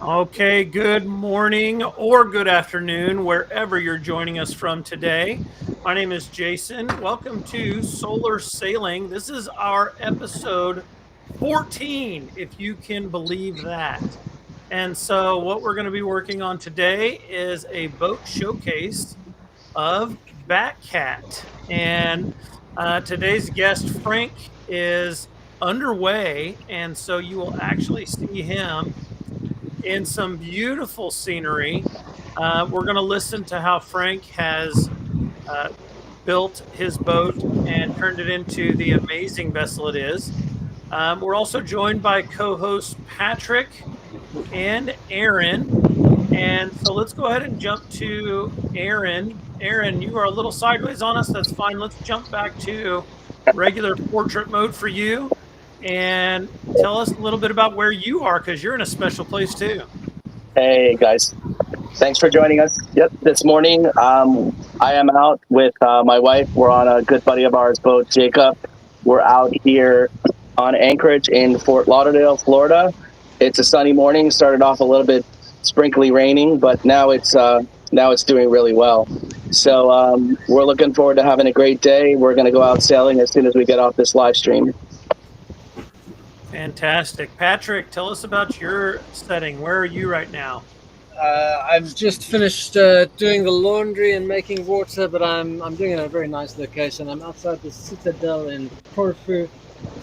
Okay, good morning or good afternoon, wherever you're joining us from today. My name is Jason. Welcome to Solar Sailing. This is our episode 14, if you can believe that. And so, what we're going to be working on today is a boat showcase of Batt Cat. And today's guest, Frank, is underway. And so, you will actually see him in some beautiful scenery. We're going to listen to how Frank has uh, built his boat and turned it into the amazing vessel it is. We're also joined by co hosts Patrick and Aaron. And so let's go ahead and jump to Aaron. Aaron, you are a little sideways on us. That's fine. Let's jump back to regular portrait mode for you and tell us a little bit about where you are because you're in a special place too. Hey guys, thanks for joining us. Yep, this morning I am out with my wife. We're on a good buddy of ours boat, Jacob. We're out here on Anchorage in Fort Lauderdale, Florida. It's a sunny morning. Started off a little bit sprinkly raining, but now it's doing really well. So we're looking forward to having a great day. We're going to go out sailing as soon as we get off this live stream. Fantastic. Patrick, tell us about your setting. Where are you right now? I've just finished doing the laundry and making water, but I'm doing it in a very nice location. I'm outside the Citadel in Corfu,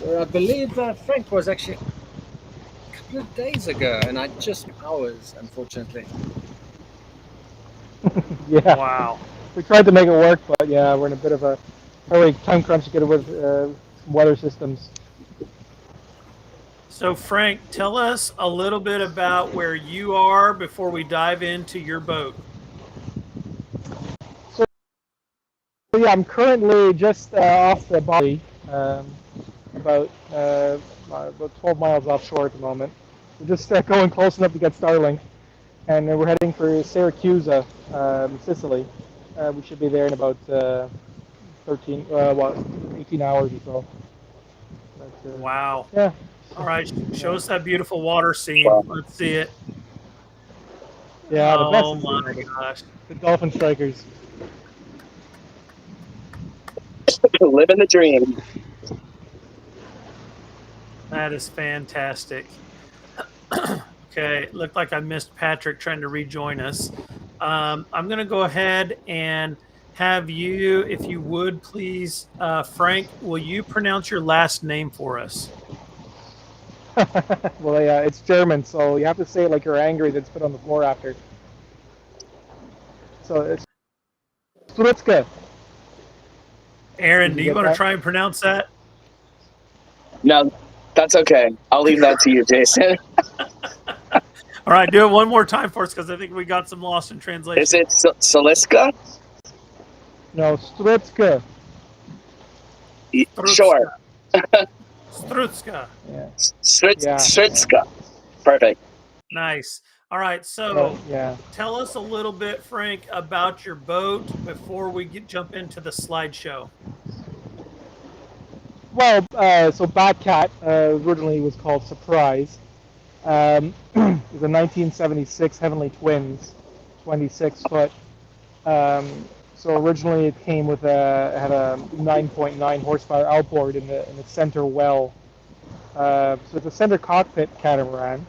where I believe Frank was actually a couple of days ago, and I just hours, unfortunately. Yeah, Wow. we tried to make it work, but yeah, we're in a bit of a hurry, time crunch to get it with some weather systems. So, Frank, tell us a little bit about where you are before we dive into your boat. So yeah, I'm currently just off the Bali, um, about 12 miles offshore at the moment. We're just going close enough to get Starlink, and we're heading for Syracuse, Sicily. We should be there in about 18 hours or so. But, Wow. yeah. All right. Show Yeah. us that beautiful water scene. Wow. Let's see it. Yeah, the best Oh, is my gosh. the dolphin strikers. Living the dream. That is fantastic. Okay. It looked like I missed Patrick trying to rejoin us. I'm going to go ahead and have you, if you would please, Frank, will you pronounce your last name for us? Well, yeah, it's German, so you have to say it like you're angry that it's put on the floor after. So it's Strutzke. Aaron, Did do you you get want to that? try and pronounce that? No, that's okay. I'll leave that to you, Jason. All right, do it one more time for us because I think we got some lost in Is translation. it Saliska? No, Strutzke. Sure. Strutska. Yeah. Yeah. Sritska. Perfect. Nice. All right, so Yeah. tell us a little bit, Frank, about your boat before we jump into the slideshow. Well, so Batt Cat originally was called Surprise. It was a 1976 Heavenly Twins, 26 foot. So originally it came with it had a 9.9 horsepower outboard in the center well. So it's a center cockpit catamaran.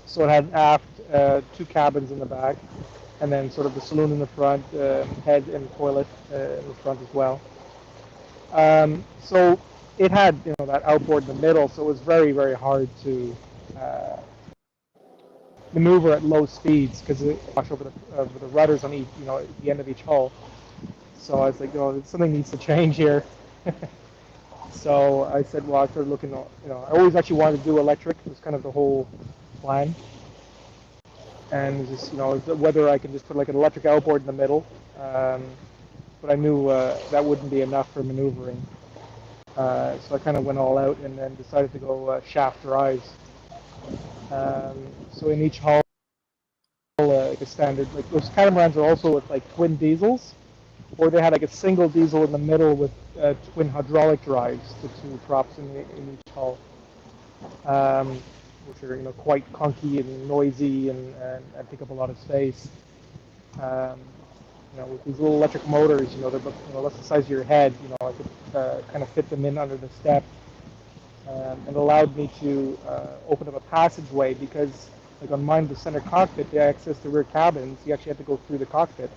So it had aft two cabins in the back, and then sort of the saloon in the front, head and toilet in the front as well. So it had that outboard in the middle, so it was very very hard to uh, maneuver at low speeds because it wash over the rudders on each at the end of each hull. So I was like, something needs to change here. So I said, well, I started looking. I always actually wanted to do electric. It was kind of the whole plan. And just whether I could just put like an electric outboard in the middle, but I knew that wouldn't be enough for maneuvering. So I kind of went all out and then decided to go shaft drives. So in each hull, like a standard, like those catamarans are also with like twin diesels, or they had like a single diesel in the middle with twin hydraulic drives, the two props in each hull. which are quite clunky and noisy and take up a lot of space. Um, with these little electric motors, they're less the size of your head. I could kind of fit them in under the step, and allowed me to open up a passageway because, like on mine, the center cockpit, the access to rear cabins, you actually had to go through the cockpit.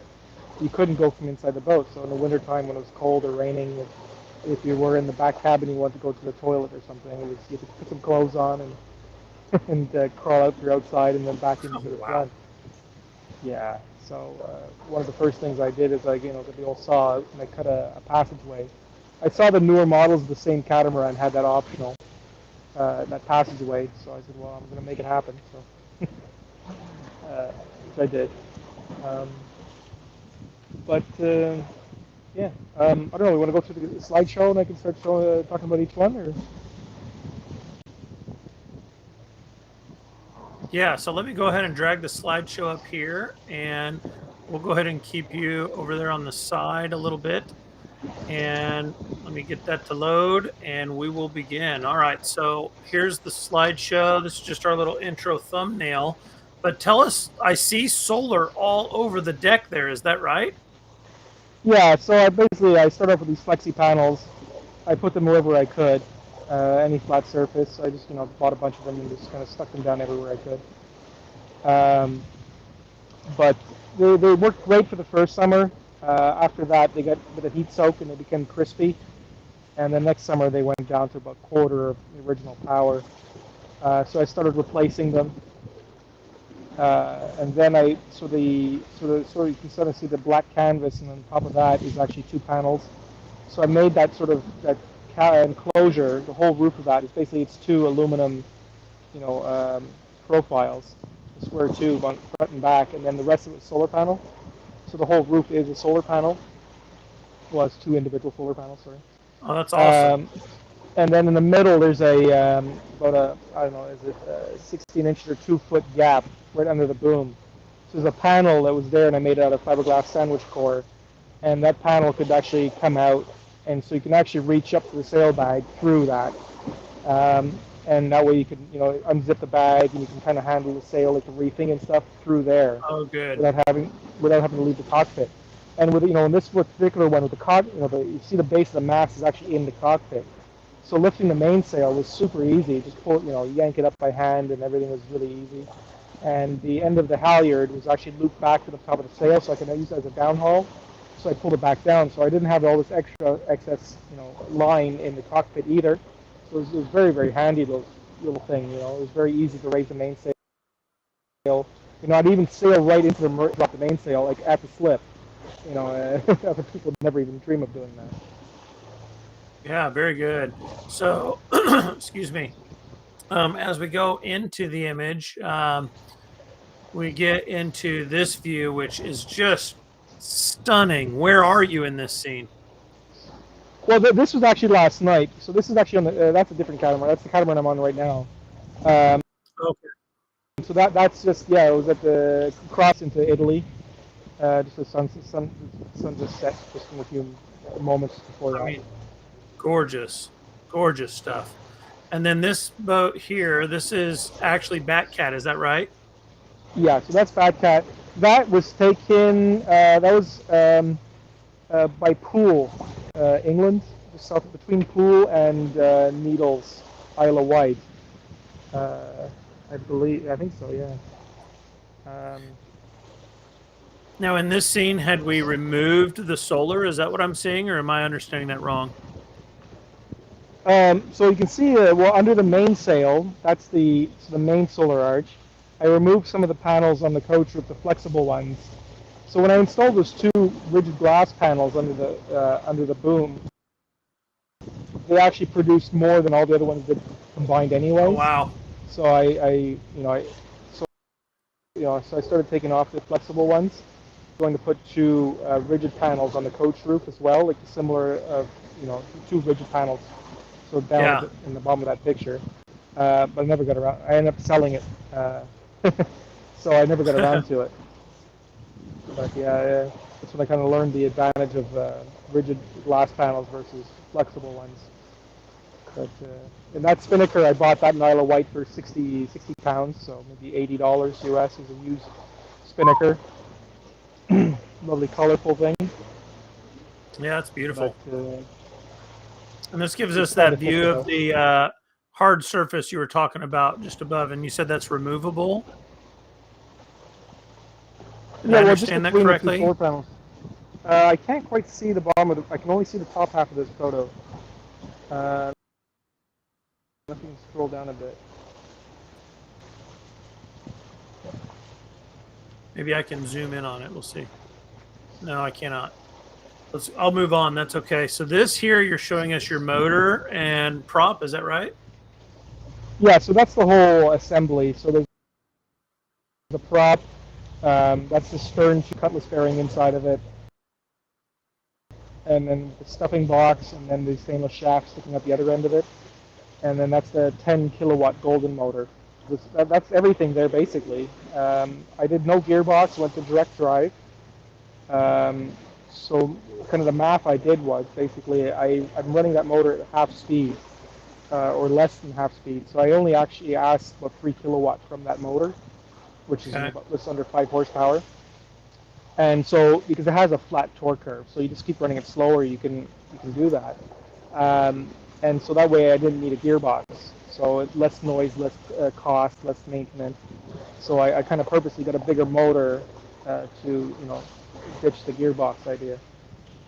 You couldn't go from inside the boat. So in the wintertime when it was cold or raining, if you were in the back cabin, you wanted to go to the toilet or something, you had to put some clothes on and crawl out through outside and then back into the wow. front. Yeah. So one of the first things I did is that we all saw, and I cut a passageway. I saw the newer models of the same catamaran had that optional, that passageway. So I said, well, I'm going to make it happen. So, which I did. But yeah, I don't know. We want to go through the slideshow and I can start talking about each one, or? Yeah, so let me go ahead and drag the slideshow up here, and we'll go ahead and keep you over there on the side a little bit. And let me get that to load, and we will begin. All right, so here's the slideshow. This is just our little intro thumbnail. But tell us, I see solar all over the deck there. Is that right? Yeah, so I started off with these flexi panels. I put them wherever I could, any flat surface. I just bought a bunch of them and just kind of stuck them down everywhere I could. But they worked great for the first summer. After that, they got a bit of heat soak and they became crispy. And the next summer, they went down to about quarter of the original power. So I started replacing them. And then you can sort of see the black canvas, and on top of that is actually two panels. So I made that enclosure. The whole roof of that is basically it's two aluminum, profiles, a square tube on front and back, and then the rest of it is solar panel. So the whole roof is a solar panel. Well, it's two individual solar panels. Sorry. Oh, that's awesome. And then in the middle, there's about a, I don't know, is it 16 inches or 2 foot gap right under the boom. So there's a panel that was there, and I made it out of fiberglass sandwich core, and that panel could actually come out, and so you can actually reach up to the sail bag through that, and that way you can unzip the bag, and you can kind of handle the sail, like the reefing and stuff, through there. Oh, good. Without having to leave the cockpit. And with in this particular one with the you see the base of the mast is actually in the cockpit. So lifting the mainsail was super easy. Just pull, yank it up by hand, and everything was really easy. And the end of the halyard was actually looped back to the top of the sail, so I could use it as a downhaul. So I pulled it back down, so I didn't have all this excess, line in the cockpit either. So it was very, very handy, little thing. It was very easy to raise the mainsail. I'd even sail right into drop the mainsail, like at the slip. Other people never even dream of doing that. Yeah, very good. So, excuse me. As we go into the image, we get into this view, which is just stunning. Where are you in this scene? Well, this was actually last night. So this is actually on the. That's a different catamaran. That's the catamaran I'm on right now. Okay. So that's just it was at the cross into Italy. Just the sun just set just in a few moments before that. I mean, gorgeous stuff. And then this boat here, this is actually Batt Cat, is that right? Yeah, so that's Batt Cat. That was taken. That was by Poole, England, just south between Poole and Needles, Isle of Wight. I think so. Yeah. Now, in this scene, had we removed the solar? Is that what I'm seeing, or am I understanding that wrong? So you can see, under the mainsail, that's the main solar arch. I removed some of the panels on the coach with the flexible ones. So when I installed those two rigid glass panels under the boom, they actually produced more than all the other ones did combined, anyways. Oh, wow! So so I started taking off the flexible ones. Going to put two rigid panels on the coach roof as well, like the similar, two rigid panels. So down in the bottom of that picture, but I never got around. I ended up selling it, so I never got around to it. But yeah, that's when I kind of learned the advantage of rigid glass panels versus flexible ones. But and that spinnaker, I bought that in Isle of Wight for 60 pounds, so maybe $80 US is a used spinnaker. Lovely, colorful thing. Yeah, it's beautiful. But, and this gives us that view of the hard surface you were talking about just above, and you said that's removable. Did I understand that correctly? The 2 solar panels. I can't quite see the bottom of the. I can only see the top half of this photo. Let me scroll down a bit. Maybe I can zoom in on it. We'll see. No, I cannot. I'll move on. That's okay. So this here, you're showing us your motor and prop. Is that right? Yeah. So that's the whole assembly. So there's the prop. That's the stern cutlass bearing inside of it, and then the stuffing box, and then the stainless shaft sticking up the other end of it, and then that's the 10 kilowatt Golden motor. That's everything there basically. I did no gearbox, went to direct drive. So kind of the math I did was basically I'm running that motor at half speed or less than half speed. So I only actually asked about 3 kilowatt from that motor, which is about just under 5 horsepower. And so because it has a flat torque curve, so you just keep running it slower, you can do that. And so that way I didn't need a gearbox. So less noise, less cost, less maintenance. So I kind of purposely got a bigger motor to ditch the gearbox idea.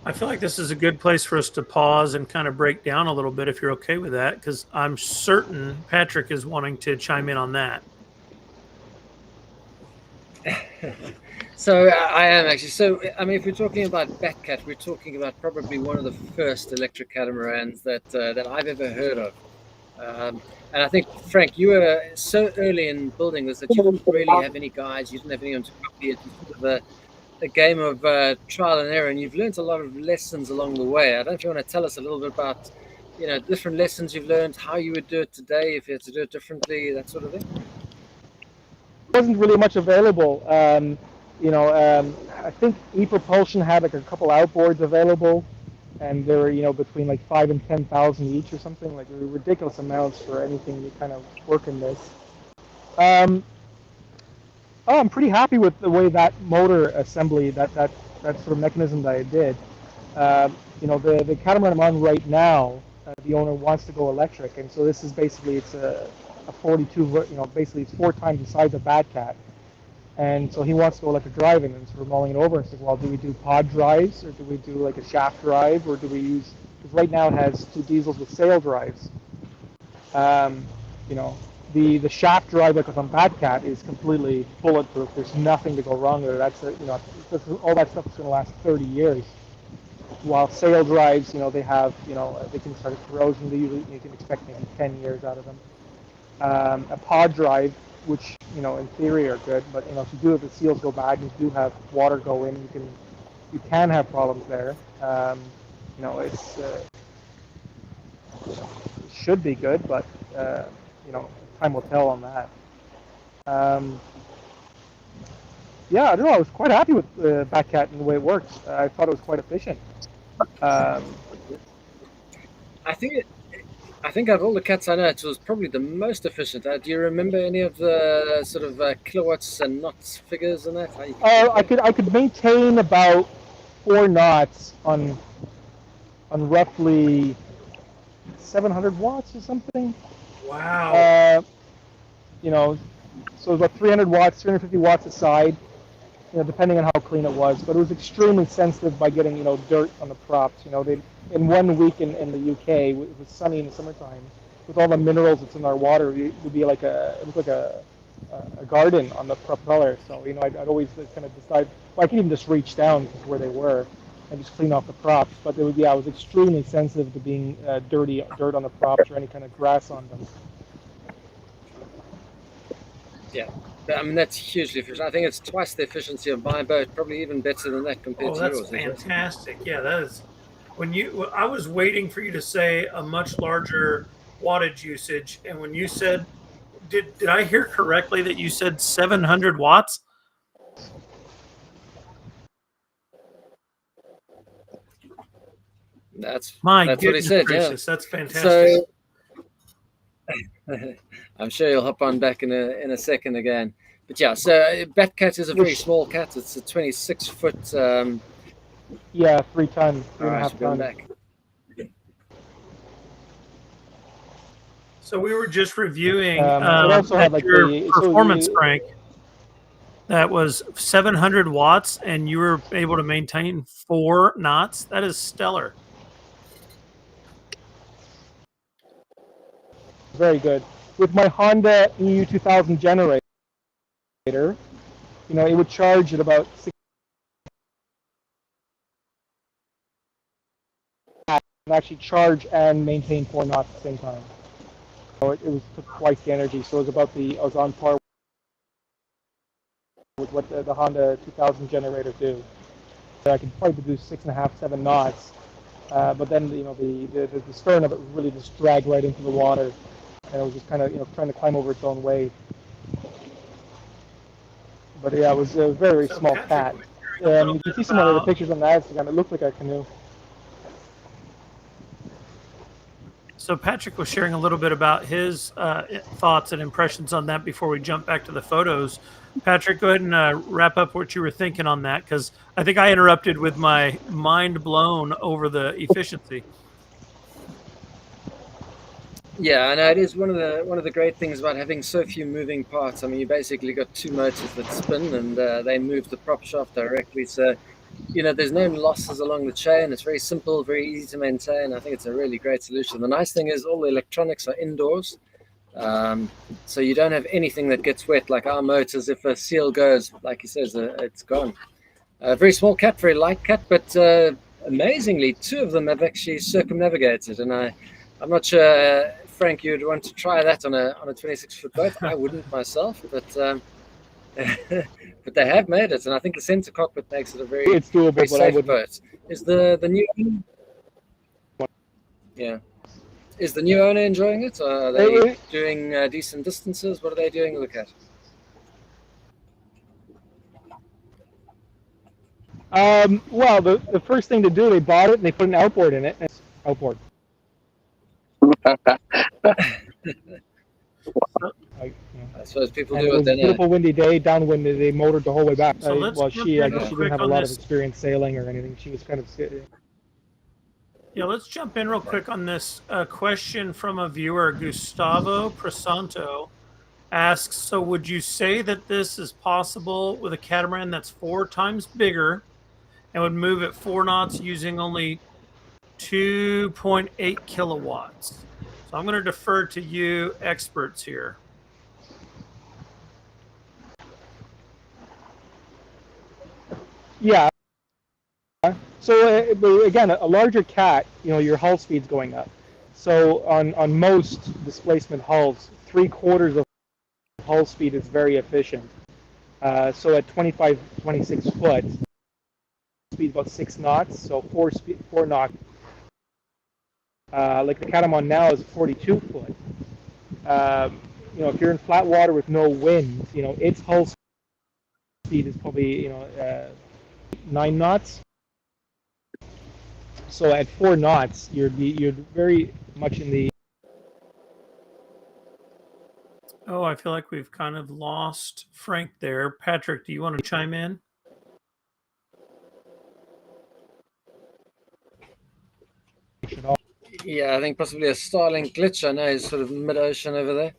I feel like this is a good place for us to pause and kind of break down a little bit if you're okay with that, because I'm certain Patrick is wanting to chime in on that. So I am actually. So I mean, if we're talking about Batt Cat, we're talking about probably one of the first electric catamarans that I've ever heard of. And I think, Frank, you were so early in building this that you didn't really have any guides, you didn't have anyone to copy it. It was sort of a game of trial and error, and you've learned a lot of lessons along the way. I don't know if you want to tell us a little bit about, different lessons you've learned, how you would do it today, if you had to do it differently, that sort of thing. There wasn't really much available. I think ePropulsion had like a couple outboards available, and they were between like 5,000 and 10,000 each or something, like ridiculous amounts for anything to kind of work in this. I'm pretty happy with the way that motor assembly, that sort of mechanism that I did. The catamaran I'm on right now, the owner wants to go electric, and so this is basically it's a 42, basically it's 4 times the size of Batt Cat. And so he wants to go electric driving, and so we're mulling it over and saying, well, do we do pod drives, or do we do like a shaft drive, or do we use, because right now it has 2 diesels with sail drives. The shaft drive like on Batt Cat is completely bulletproof. There's nothing to go wrong with it. All that stuff is going to last 30 years. While sail drives, they have, they can start corrosion. You can expect maybe 10 years out of them. A pod drive, which in theory are good, but if you do, if the seals go bad, you do have water go in, you can have problems there. It should be good, but time will tell on that. I don't know. I was quite happy with Batt Cat and the way it works. I thought it was quite efficient. I think of all the cats I know, it was probably the most efficient. Do you remember any of the sort of kilowatts and knots figures and that? I could maintain about 4 knots on roughly 700 watts or something. Wow. So it was about 300 watts, 350 watts a side, depending on how clean it was. But it was extremely sensitive by getting, dirt on the props. In 1 week in the UK, it was sunny in the summertime, with all the minerals that's in our water, it would be like it was like a garden on the propeller. So, I'd always kind of decide, well, I can even just reach down to where they were and just clean off the props. But I was extremely sensitive to being dirt on the props or any kind of grass on them. Yeah, I mean that's hugely efficient. I think it's twice the efficiency of my boat, probably even better than that compared to yours. Oh, that's fantastic! Yeah, that is. I was waiting for you to say a much larger wattage usage, and when you said, did I hear correctly that you said 700 watts? That's My what he said. gracious, Yeah, that's fantastic. I'm sure you'll hop on back in a second again. But yeah, so Batt Cat is a very small cat. It's a 26-foot. Yeah, 3 ton, three and a I half should be on ton. back. So we were just reviewing It also at had like your the performance, Frank. That was 700 watts, and you were able to maintain 4 knots. That is stellar. very good. With my Honda EU 2000 generator, you know, it would charge at about 6 and actually charge and maintain 4 knots at the same time. So it was took twice the energy. So it was about I was on par with what the Honda 2000 generator do. So I could probably do 6.5, 7 knots. But then, you know, the stern of it really just dragged right into the water, and it was just kind of, you know, trying to climb over its own wave. But yeah, it was a very small cat. You can see some of the pictures on the Instagram. It looked like a canoe. So Patrick was sharing a little bit about his thoughts and impressions on that before we jump back to the photos. Patrick, go ahead and wrap up what you were thinking on that, because I think I interrupted with my mind blown over the efficiency. Yeah, and it is one of the great things about having so few moving parts. I mean, you basically got 2 motors that spin, and they move the prop shaft directly. So, you know, there's no losses along the chain. It's very simple, very easy to maintain. I think it's a really great solution. The nice thing is all the electronics are indoors, so you don't have anything that gets wet like our motors. If a seal goes, like he says, it's gone. A very small cat, very light cat, but amazingly, 2 of them have actually circumnavigated, and I'm not sure, Frank, you'd want to try that on a 26-foot boat. I wouldn't myself, but but they have made it, and I think the center cockpit makes it a very, It's doable, very but I safe wouldn't. boat. Is the new yeah? Is the new owner enjoying it? Are they doing decent distances? What are they doing with the cat? Well, the first thing to do, they bought it and they put an outboard in it. And it's outboard. Like, you know. I suppose people And do it was what a they know. beautiful windy day, downwind. They motored the whole way back. So let's well, jump I in guess real she quick didn't have a on lot this. of experience sailing or anything. She was kind of. Yeah, let's jump in real quick on this question from a viewer. Gustavo Presanto asks, so would you say that this is possible with a catamaran that's 4 times bigger and would move at 4 knots using only 2.8 kilowatts? So I'm going to defer to you experts here. Yeah. So again, a larger cat, you know, your hull speed's going up. So on most displacement hulls, 3/4 of hull speed is very efficient. So at 25, 26 foot, speed about 6 knots. So 4 knots. Like the cat I'm on now is 42 foot. You know, if you're in flat water with no wind, you know, its hull speed is probably, you know, 9 knots. So at 4 knots, you're very much in the. Oh, I feel like we've kind of lost Frank there. Patrick, do you want to chime in? Yeah, I think possibly a Starlink glitch. I know he's sort of mid-ocean over there.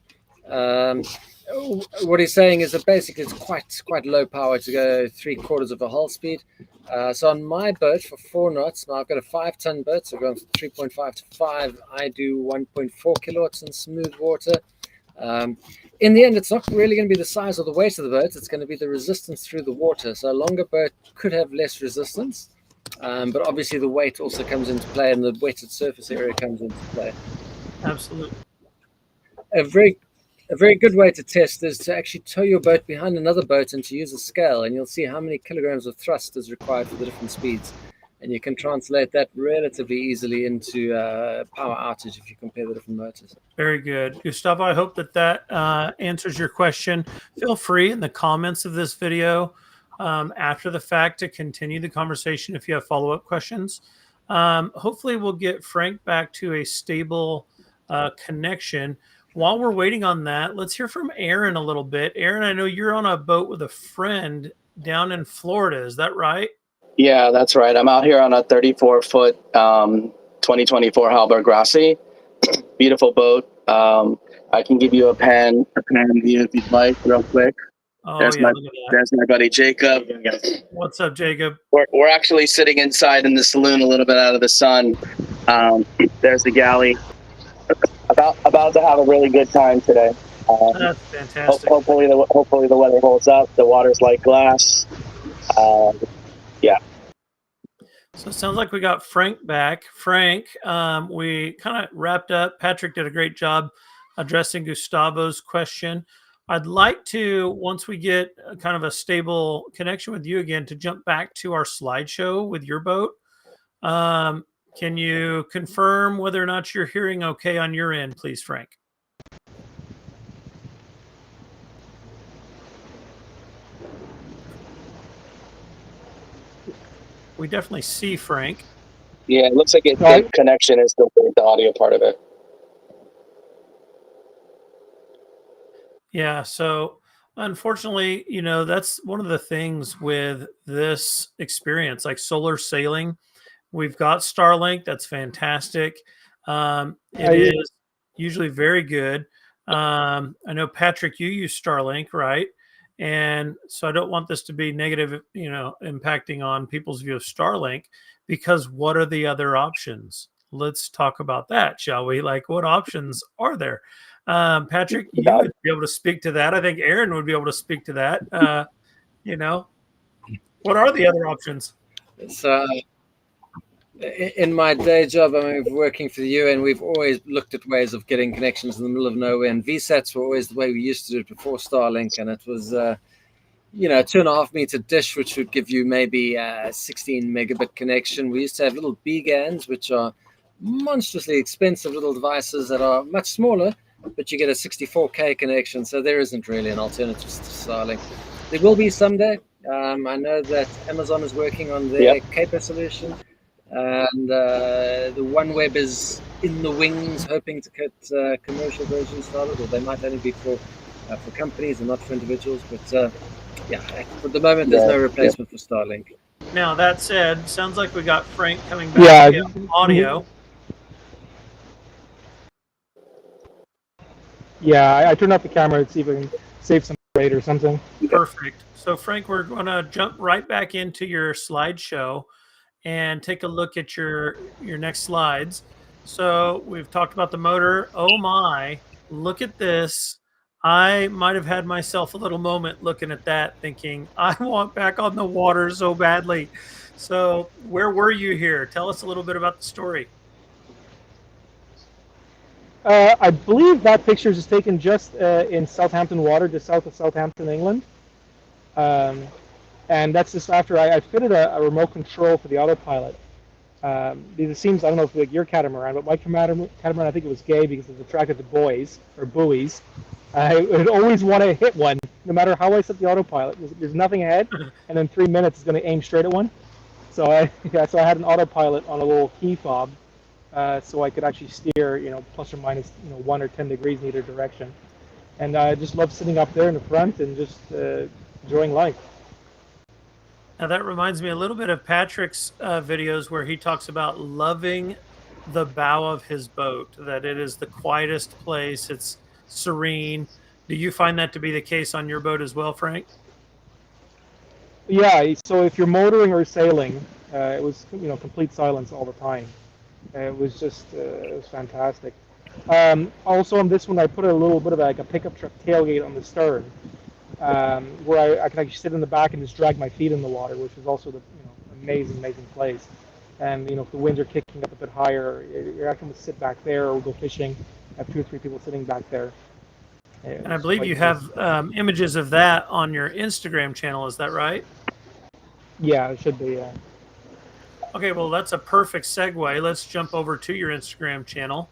What he's saying is that basically it's quite low power to go 3/4 of a hull speed. So on my boat for 4 knots, now I've got a 5-ton boat, so going from 3.5 to 5, I do 1.4 kilowatts in smooth water. In the end, it's not really going to be the size or the weight of the boat, it's going to be the resistance through the water. So a longer boat could have less resistance, but obviously the weight also comes into play, and the wetted surface area comes into play. Absolutely. A very good way to test is to actually tow your boat behind another boat and to use a scale, and you'll see how many kilograms of thrust is required for the different speeds. And you can translate that relatively easily into power outage if you compare the different motors. Very good. Gustavo, I hope that answers your question. Feel free in the comments of this video after the fact to continue the conversation if you have follow-up questions. Hopefully we'll get Frank back to a stable connection. while we're waiting on that, let's hear from Aaron a little bit. Aaron, I know you're on a boat with a friend down in Florida. Is that right? Yeah, that's right. I'm out here on a 34-foot 2024 Halber Grassi. Beautiful boat. I can give you a pan view if you'd like, real quick. Oh, There's yeah, my look at that. there's my buddy Jacob. What's up, Jacob? We're actually sitting inside in the saloon, a little bit out of the sun. There's the galley. About to have a really good time today. That's fantastic. Hopefully the weather holds up. The water's like glass. Yeah. So it sounds like we got Frank back. Frank, we kind of wrapped up. Patrick did a great job addressing Gustavo's question. I'd like to, once we get kind of a stable connection with you again, to jump back to our slideshow with your boat. Can you confirm whether or not you're hearing okay on your end, please, Frank? We definitely see Frank. Yeah, it looks like the connection is the audio part of it. Yeah, so unfortunately, that's one of the things with this experience, like solar sailing. We've got Starlink, that's fantastic. It is usually very good. I know, Patrick, you use Starlink, right? And so I don't want this to be negative, impacting on people's view of Starlink, because what are the other options? Let's talk about that, shall we? Like, what options are there? Patrick, you would be able to speak to that. I think Aaron would be able to speak to that. What are the other options? So, in my day job, working for the UN, we've always looked at ways of getting connections in the middle of nowhere, and VSATs were always the way we used to do it before Starlink, and it was, 2.5 meter dish, which would give you maybe a 16 megabit connection. We used to have little BGANs, which are monstrously expensive little devices that are much smaller, but you get a 64K connection, so there isn't really an alternative to Starlink. There will be someday. I know that Amazon is working on their Caper solution, and the OneWeb is in the wings, hoping to get commercial versions started, or they might only be for companies and not for individuals. But for the moment, there's no replacement for Starlink. Now, that said, sounds like we got Frank coming back via audio. Yeah, I turned off the camera to see if I can save some rate or something. Perfect. So, Frank, we're going to jump right back into your slideshow and take a look at your next slides. So we've talked about the motor. Oh my, look at this. I might have had myself a little moment looking at that, thinking, I want back on the water so badly. So where were you here? Tell us a little bit about the story. I believe that picture is taken just in Southampton water, just south of Southampton, England. And that's just after I fitted a remote control for the autopilot. It seems, I don't know if like your catamaran, but my catamaran, I think it was gay because it's attracted to buoys. I would always want to hit one, no matter how I set the autopilot. There's nothing ahead, and in 3 minutes it's going to aim straight at one. So I had an autopilot on a little key fob, so I could actually steer, plus or minus, 1 or 10 degrees in either direction. And I just love sitting up there in the front and just enjoying life. Now, that reminds me a little bit of Patrick's videos where he talks about loving the bow of his boat, that it is the quietest place. It's serene. Do you find that to be the case on your boat as well, Frank? Yeah, so if you're motoring or sailing, it was, complete silence all the time. It was just, it was fantastic. Also on this one, I put a little bit of like a pickup truck tailgate on the stern. Where I can actually sit in the back and just drag my feet in the water, which is also the amazing place. And if the winds are kicking up a bit higher, you're actually going to sit back there or go fishing. Have 2 or 3 people sitting back there. And I believe you have images of that on your Instagram channel. Is that right? Yeah, it should be. Yeah. Okay, well, that's a perfect segue. Let's jump over to your Instagram channel,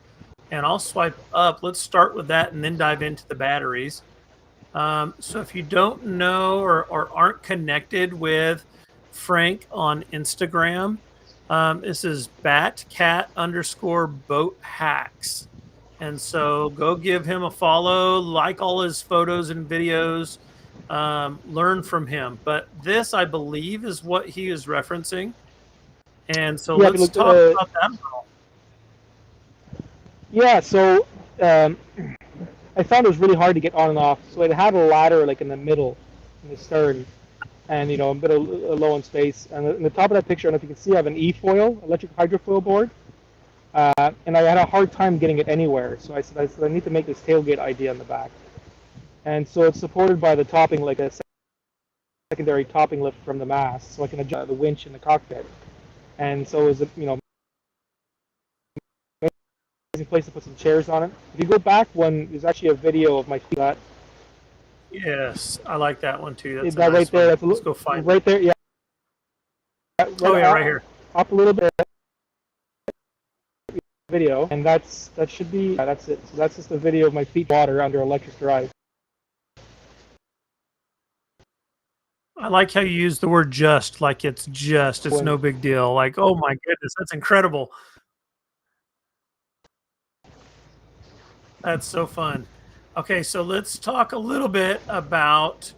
and I'll swipe up. Let's start with that and then dive into the batteries. So if you don't know or aren't connected with Frank on Instagram, this is Batt Cat _boat hacks. And so go give him a follow, like all his photos and videos, learn from him. But this, I believe, is what he is referencing. And so Yeah, if you let's look, talk about that. yeah. So I found it was really hard to get on and off. So it had a ladder like in the middle, in the stern, and a bit of low in space. And in the top of that picture, I don't know if you can see, I have an E-foil, electric hydrofoil board, and I had a hard time getting it anywhere. So I said I need to make this tailgate idea on the back. And so it's supported by the topping, like a secondary topping lift from the mast, so I can adjust the winch in the cockpit. And so it was amazing place to put some chairs on it. If you go back one, there's actually a video of my feet. Yes, I like that one too. That's a That right nice there, one. that's Let's go find it. right there, yeah. Right, Oh yeah, right here. up a little bit. Video, and that should be that's it. So that's just a video of my feet water under electric drive. I like how you use the word just, like it's no big deal. Like, oh my goodness, that's incredible. That's so fun. Okay, so let's talk a little bit about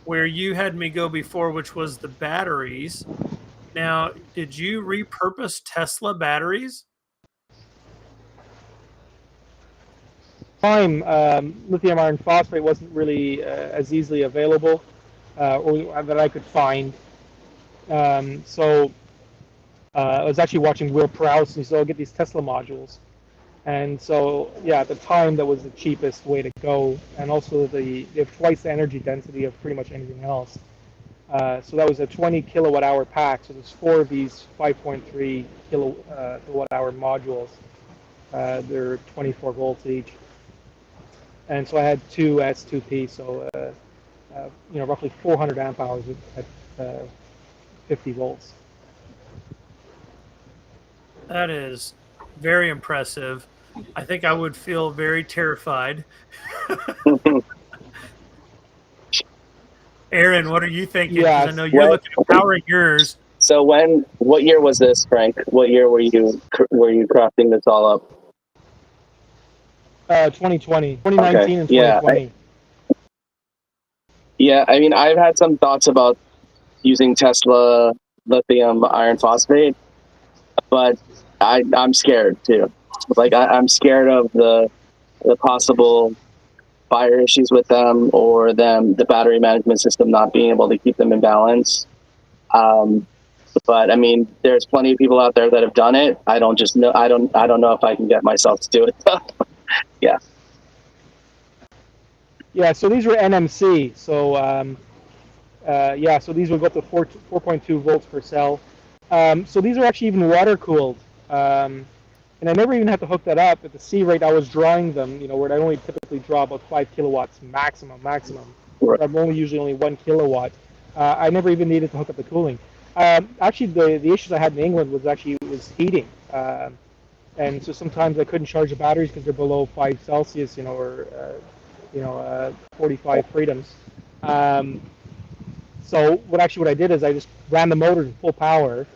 where you had me go before, which was the batteries. Now, did you repurpose Tesla batteries? Time, lithium iron phosphate wasn't really as easily available, or that I could find. So I was actually watching Will Prowse, and so I'll get these Tesla modules. And so, yeah, at the time, that was the cheapest way to go, and also they have twice the energy density of pretty much anything else. So that was a 20 kilowatt hour pack. So there's 4 of these 5.3 kilowatt hour modules. They're 24 volts each. And so I had 2 S2P, so roughly 400 amp hours at 50 volts. That is very impressive. I think I would feel very terrified. Aaron, what are you thinking? Because I Yes. know you're looking at powering yours. So what year was this, Frank? What year were you crafting this all up? 2020, 2019, Okay. and 2020. Yeah, I mean, I've had some thoughts about using Tesla lithium iron phosphate, but I'm scared too. Like I'm scared of the possible fire issues with them, or the battery management system not being able to keep them in balance. But I mean, there's plenty of people out there that have done it. I don't know if I can get myself to do it. Yeah. Yeah, so these were NMC. So so these would go up to 4.2 volts per cell. So these are actually even water cooled. And I never even had to hook that up. At the C rate I was drawing them, where I only typically draw about 5 kilowatts maximum. Right. I'm usually only 1 kilowatt. I never even needed to hook up the cooling. Actually, the issues I had in England was heating. And so sometimes I couldn't charge the batteries because they're below 5 Celsius, or 45 freedoms. So what I did is I just ran the motors at full power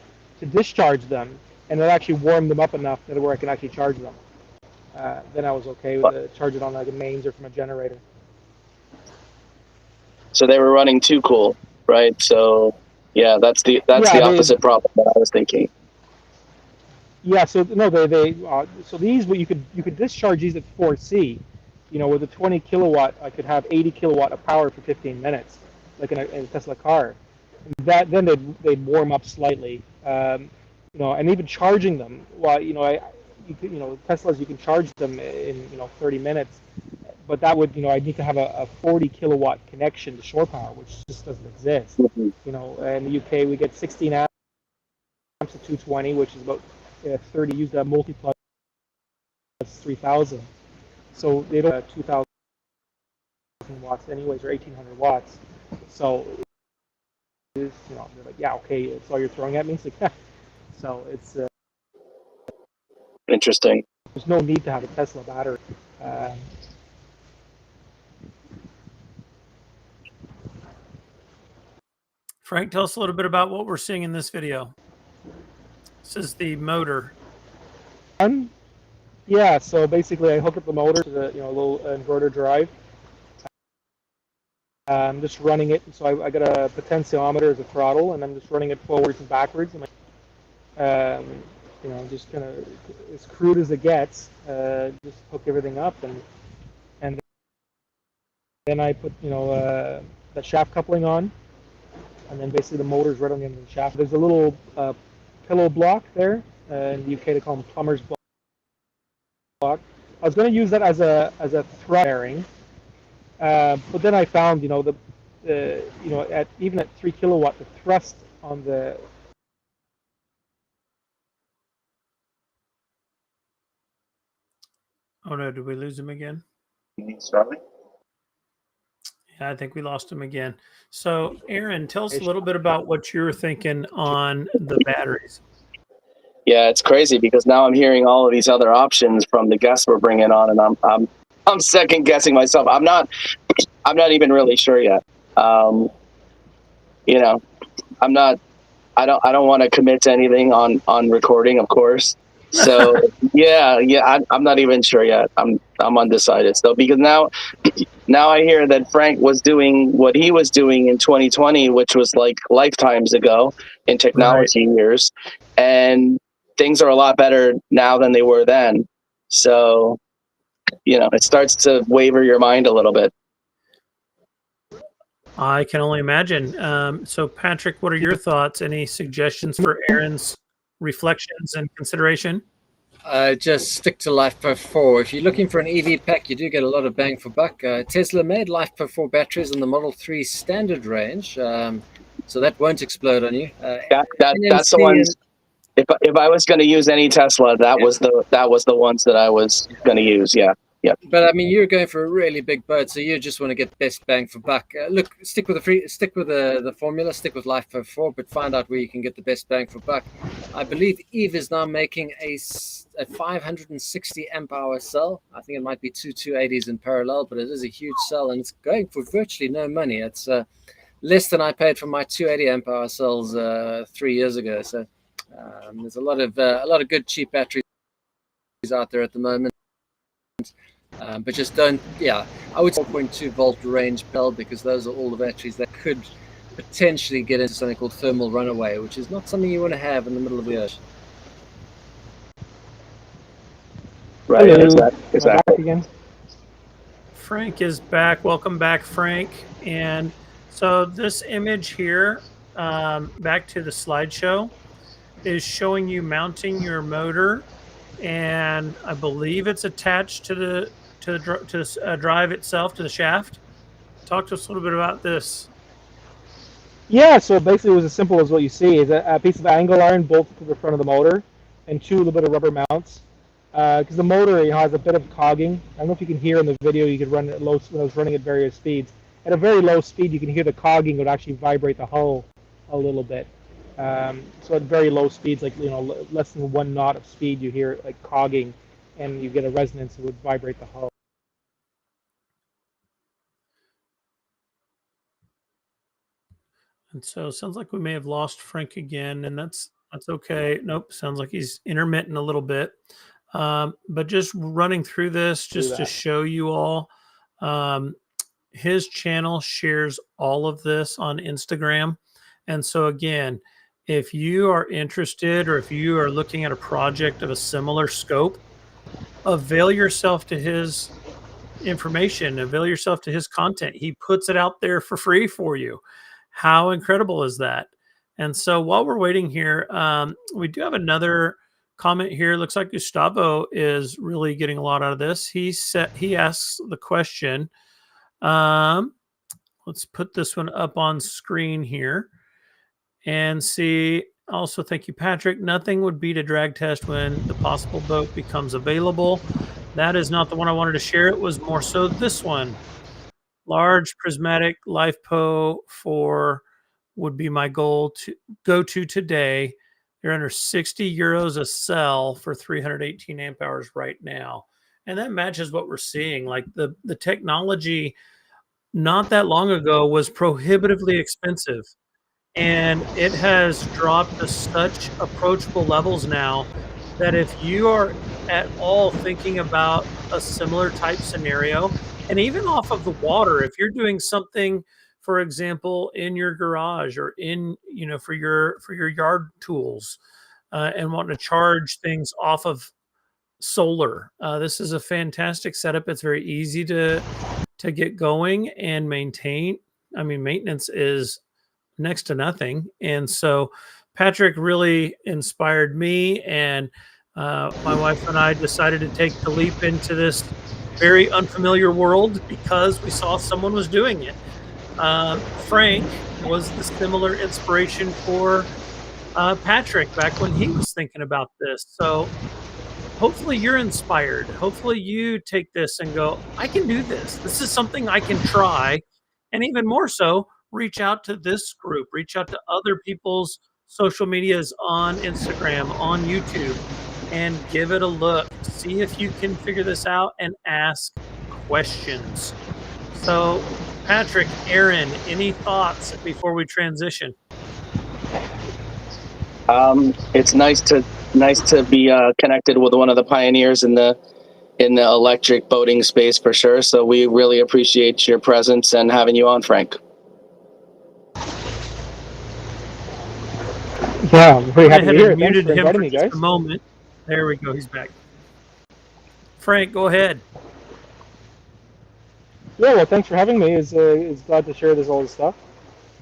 to discharge them, and it actually warmed them up enough that where I can actually charge them. Then I was okay with charge it on like a mains or from a generator. So they were running too cool, right? So yeah, that's the opposite problem that I was thinking. Yeah, so no, so these you could discharge these at 4C, with a 20 kilowatt I could have 80 kilowatt of power for 15 minutes, like in a Tesla car. That then they'd warm up slightly, and even charging them. Well, Teslas you can charge them in 30 minutes, but that would I'd need to have a 40 kilowatt connection to shore power, which just doesn't exist. Mm-hmm. In the UK we get 16 amps at 220, which is about 30 used multi-plus 3,000. So they don't have 2,000 watts anyways, or 1,800 watts. So they're like, yeah, okay, it's all you're throwing at me. It's like, so it's interesting. There's no need to have a Tesla battery. Frank, tell us a little bit about what we're seeing in this video. This is the motor. Yeah, so basically I hook up the motor to the little inverter drive. I'm just running it, so I got a potentiometer as a throttle, and I'm just running it forwards and backwards. And just kind of as crude as it gets. Just hook everything up, and then I put the shaft coupling on, and then basically the motor's right on the end of the shaft. There's a little pillow block there. In the UK they call them plumber's block. I was going to use that as a thrust bearing, but then I found at even at 3 kilowatt the thrust on the Oh no, did we lose him again? Starting? Yeah, I think we lost him again. So, Aaron, tell us a little bit about what you were thinking on the batteries. Yeah, it's crazy because now I'm hearing all of these other options from the guests we're bringing on, and I'm second guessing myself. I'm not even really sure yet. I'm not. I don't want to commit to anything on recording, of course. So yeah, I'm not even sure yet. I'm undecided still because now I hear that Frank was doing what he was doing in 2020, which was like lifetimes ago in technology years, and things are a lot better now than they were then. So it starts to waver your mind a little bit. I can only imagine. So, Patrick, what are your thoughts? Any suggestions for Aaron's reflections and consideration? Just stick to LiFePo4. If you're looking for an EV pack, you do get a lot of bang for buck. Tesla made LiFePo4 batteries in the Model 3 standard range, so that won't explode on you. That's the ones. If I was going to use any Tesla, that was the ones that I was going to use. Yeah. But I mean, you're going for a really big boat, so you just want to get best bang for buck. Look, stick with the formula, stick with LiFePo4, but find out where you can get the best bang for buck. I believe Eve is now making a 560 amp hour cell. I think it might be two 280s in parallel, but it is a huge cell, and it's going for virtually no money. It's less than I paid for my 280 amp hour cells 3 years ago. So there's a lot of good cheap batteries out there at the moment. But just don't, I would say 4.2 volt range bell, because those are all the batteries that could potentially get into something called thermal runaway, which is not something you want to have in the middle of the ocean. Right. Hello. Exactly. Again. Frank is back. Welcome back, Frank. And so this image here, back to the slideshow, is showing you mounting your motor, and I believe it's attached to the drive itself, to the shaft. Talk to us a little bit about this. Yeah, so basically it was as simple as what you see. Is a piece of angle iron bolted to the front of the motor and two little bit of rubber mounts. Because the motor has a bit of cogging. I don't know if you can hear in the video, you could run it at low, when I was running at various speeds. At a very low speed, you can hear the cogging would actually vibrate the hull a little bit. So at very low speeds, like less than 1 knot of speed, you hear it like cogging, and you get a resonance that would vibrate the hull. And so it sounds like we may have lost Frank again, and that's okay. Nope, sounds like he's intermittent a little bit. But just running through this just to show you all, his channel shares all of this on Instagram. And so again, if you are interested, or if you are looking at a project of a similar scope, avail yourself to his information, avail yourself to his content. He puts it out there for free for you. How incredible is that? And so while we're waiting here, we do have another comment here. Looks like Gustavo is really getting a lot out of this. He asks the question. Let's put this one up on screen here and see. Also, thank you, Patrick. Nothing would beat a drag test when the possible boat becomes available. That is not the one I wanted to share. It was more so this one. Large prismatic LiFePo4 would be my goal to go to today. They're under 60 euros a cell for 318 amp hours right now. And that matches what we're seeing. Like the technology not that long ago was prohibitively expensive, and it has dropped to such approachable levels now that if you are at all thinking about a similar type scenario, and even off of the water, if you're doing something, for example, in your garage or in, for your yard tools, and want to charge things off of solar, this is a fantastic setup. It's very easy to get going and maintain. I mean, maintenance is next to nothing. And so Patrick really inspired me, and my wife and I decided to take the leap into this very unfamiliar world because we saw someone was doing it. Frank was the similar inspiration for Patrick back when he was thinking about this. So hopefully you're inspired. Hopefully you take this and go, I can do this. This is something I can try. And even more so, reach out to this group, reach out to other people's social medias on Instagram, on YouTube, and give it a look. See if you can figure this out and ask questions. So, Patrick, Aaron, any thoughts before we transition? It's nice to be connected with one of the pioneers in the electric boating space for sure. So we really appreciate your presence and having you on, Frank. Yeah, I'm pretty happy to I hear had it. Thanks muted for him inviting for me, just guys. a moment. There we go. He's back. Frank, go ahead. Yeah, well, thanks for having me. Is glad to share all this stuff.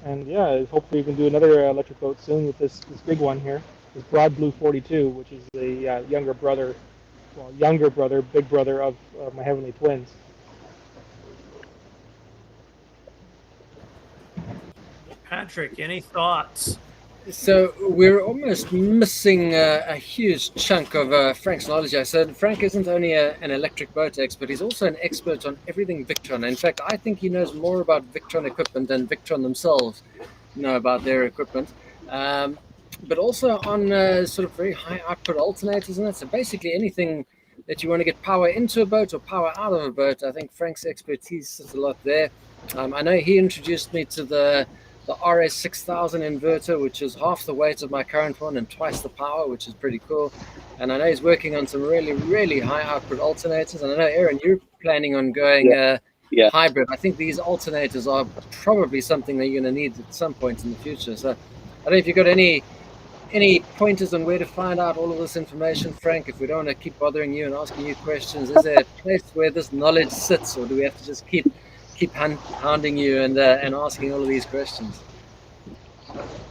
And yeah, hopefully we can do another electric boat soon with this big one here, this Broad Blue 42, which is the younger brother, big brother of my Heavenly Twins. Patrick, any thoughts? So we're almost missing a huge chunk of Frank's knowledge. I said Frank isn't only an electric boat expert; he's also an expert on everything Victron. In fact, I think he knows more about Victron equipment than Victron themselves know about their equipment. But also on sort of very high output alternators and that. So basically anything that you want to get power into a boat or power out of a boat, I think Frank's expertise sits a lot there. I know he introduced me to the RS6000 inverter, which is half the weight of my current one and twice the power, which is pretty cool. And I know he's working on some really, really high output alternators. And I know, Aaron, you're planning on going hybrid. I think these alternators are probably something that you're going to need at some point in the future. So I don't know if you've got any pointers on where to find out all of this information, Frank. If we don't want to keep bothering you and asking you questions, is there a place where this knowledge sits, or do we have to just keep hounding you and asking all of these questions?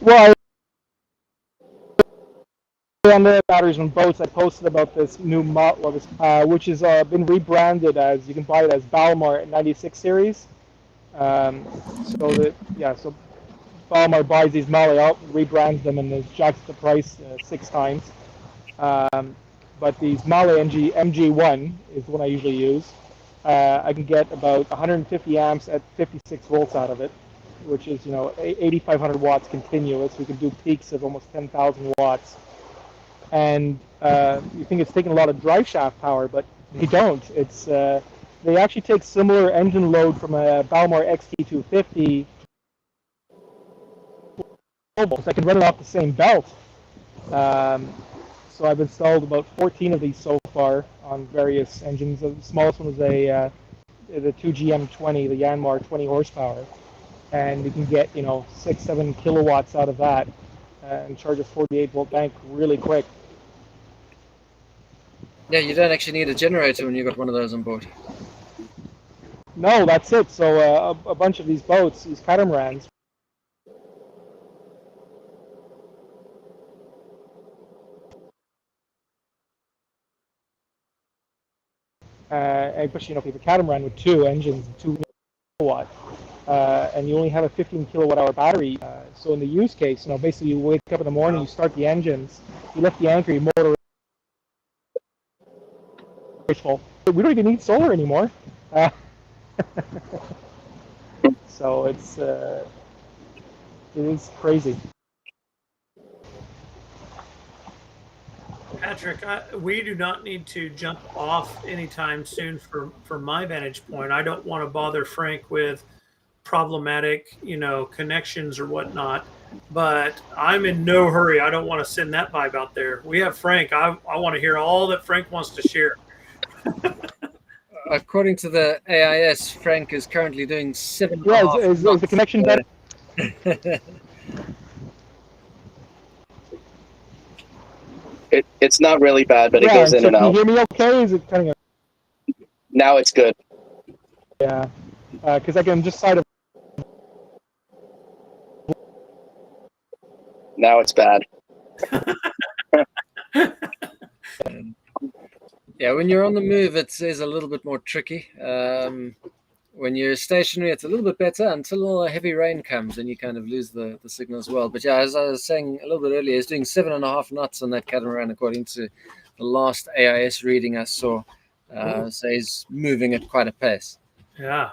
Well, on the batteries on boats, I posted about this new model, which has been rebranded as, you can buy it as Balmar 96 series. So Balmar buys these Mali out, rebrands them, and jacks the price 6 times. But these Mali MG1 is the one I usually use. I can get about 150 amps at 56 volts out of it, which is 8,500 watts continuous. We can do peaks of almost 10,000 watts. And you think it's taking a lot of drive shaft power, but they don't. They actually take similar engine load from a Balmar XT250. So I can run it off the same belt. So I've installed about 14 of these so far on various engines. The smallest one was the 2GM20, the Yanmar 20 horsepower, and you can get 6-7 kilowatts out of that and charge a 48-volt bank really quick. Yeah, you don't actually need a generator when you've got one of those on board. No, that's it. So a bunch of these boats, these catamarans, especially if you have a catamaran with 2 engines, 2 kilowatt, and you only have a 15 kilowatt hour battery. So in the use case, basically you wake up in the morning, you start the engines, you lift the anchor, your motor is full. We don't even need solar anymore. So it is crazy. Patrick, we do not need to jump off anytime soon from my vantage point. I don't want to bother Frank with problematic, connections or whatnot. But I'm in no hurry. I don't want to send that vibe out there. We have Frank. I want to hear all that Frank wants to share. According to the AIS, Frank is currently doing 7.5 Yeah, is the connection better? It's not really bad, but it Yeah, goes in so and can you out. hear me okay? Is it kind of... Now it's good. Yeah, because I can just side of... Now it's bad. Yeah, when you're on the move, it is a little bit more tricky. When you're stationary, it's a little bit better until a heavy rain comes and you kind of lose the signal as well. But yeah, as I was saying a little bit earlier, he's doing 7.5 knots on that catamaran, according to the last AIS reading I saw. So he's moving at quite a pace. Yeah.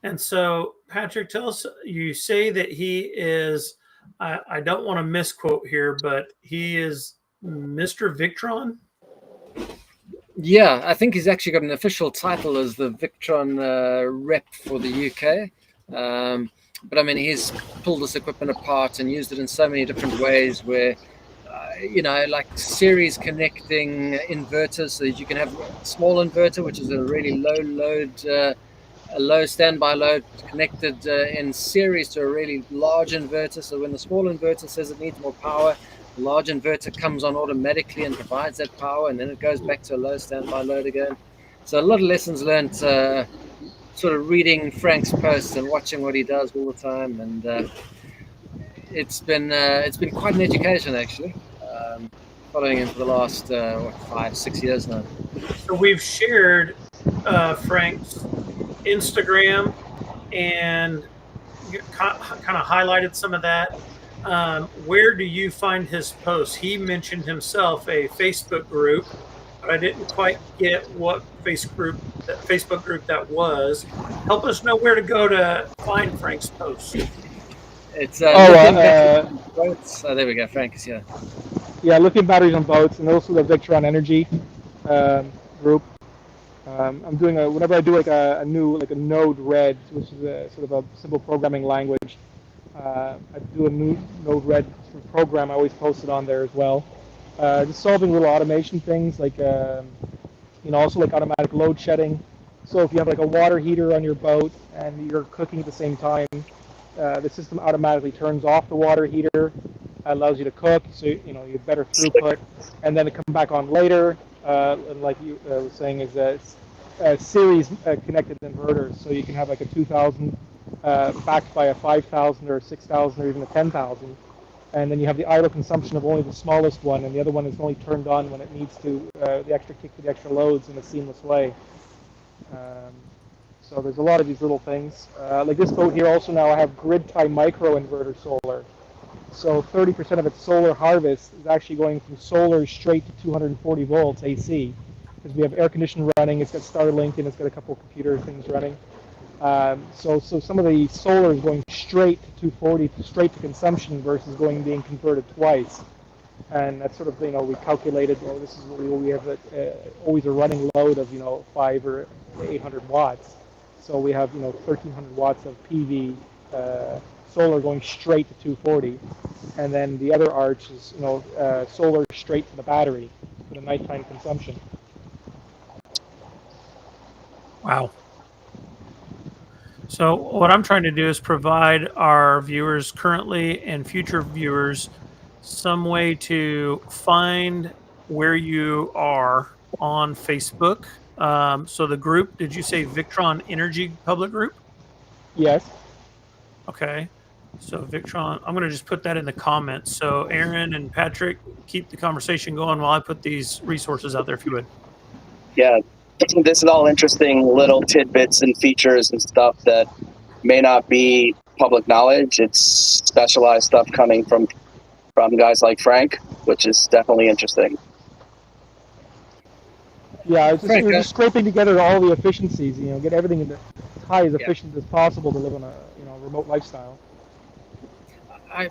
And so, Patrick, tell us, you say that he is, I don't want to misquote here, but he is Mr. Victron? Yeah, I think he's actually got an official title as the Victron rep for the UK. But I mean, he's pulled this equipment apart and used it in so many different ways where, like series connecting inverters so that you can have a small inverter, which is a really low load, a low standby load connected in series to a really large inverter. So when the small inverter says it needs more power, the large inverter comes on automatically and provides that power, and then it goes back to a low standby load again. So a lot of lessons learned, sort of reading Frank's posts and watching what he does all the time, and it's been quite an education actually. Following him for the last 5-6 years now. So we've shared Frank's Instagram and kind of highlighted some of that. Where do you find his posts? He mentioned himself a Facebook group, but I didn't quite get what Facebook group that was. Help us know where to go to find Frank's posts. It's lithium boats. Oh, there we go. Frank is here. Yeah, lithium batteries on boats, and also the Victron Energy group. I'm doing whenever I do like a node red, which is a sort of a simple programming language. I do a new node red sort of program. I always post it on there as well. Just solving little automation things like also like automatic load shedding. So if you have like a water heater on your boat and you're cooking at the same time, the system automatically turns off the water heater, allows you to cook, so you have better throughput, and then it comes back on later. And like you were saying, is a series connected inverters, so you can have like a 2,000 backed by a 5,000 or a 6,000 or even a 10,000, and then you have the idle consumption of only the smallest one, and the other one is only turned on when it needs to, the extra kick to the extra loads in a seamless way. So there's a lot of these little things. Like this boat here also now I have grid tie micro inverter solar. So 30% of its solar harvest is actually going from solar straight to 240 volts AC. Because we have air conditioning running, it's got Starlink, and it's got a couple of computer things running. So some of the solar is going straight to 240, straight to consumption versus being converted twice. And that's sort of, we calculated, this is what we have always a running load of, 5 or 800 watts. So we have, 1,300 watts of PV solar going straight to 240. And then the other arch is, solar straight to the battery for the nighttime consumption. Wow. So what I'm trying to do is provide our viewers currently and future viewers some way to find where you are on Facebook. So the group, did you say Victron Energy Public Group? Yes. Okay. So Victron, I'm going to just put that in the comments. So Aaron and Patrick, keep the conversation going while I put these resources out there, if you would. Yeah, this is all interesting little tidbits and features and stuff that may not be public knowledge. It's specialized stuff coming from guys like Frank, which is definitely interesting. Yeah, we're just scraping together all the efficiencies, get everything as high as efficient as possible to live on a remote lifestyle.